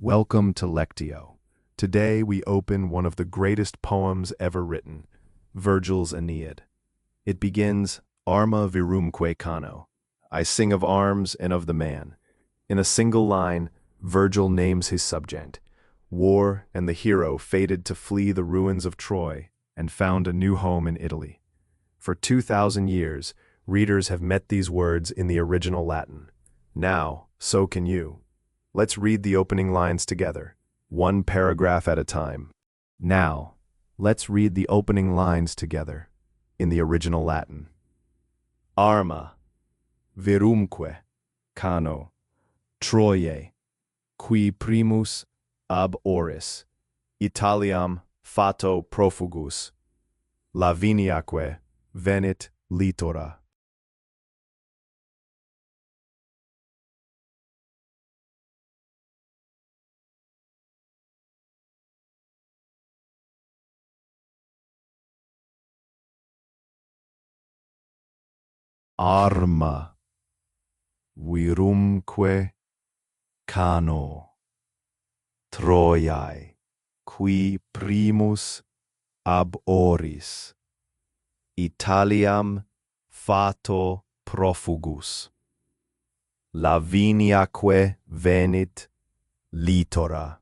Welcome to Lectio. Today we open one of the greatest poems ever written, Virgil's Aeneid. It begins, Arma virumque cano. I sing of arms and of the man. In a single line, Virgil names his subject. War and the hero fated to flee the ruins of Troy and found a new home in Italy. For 2,000 years, readers have met these words in the original Latin. Now, so can you. Let's read the opening lines together, one paragraph at a time. Now, let's read the opening lines together, in the original Latin. Arma, virumque, cano, Troiae, qui primus ab oris, Italiam fato profugus, Laviniaque venit litora. Arma, virumque, cano, Troiae, qui primus ab oris, Italiam fato profugus, Laviniaque venit litora.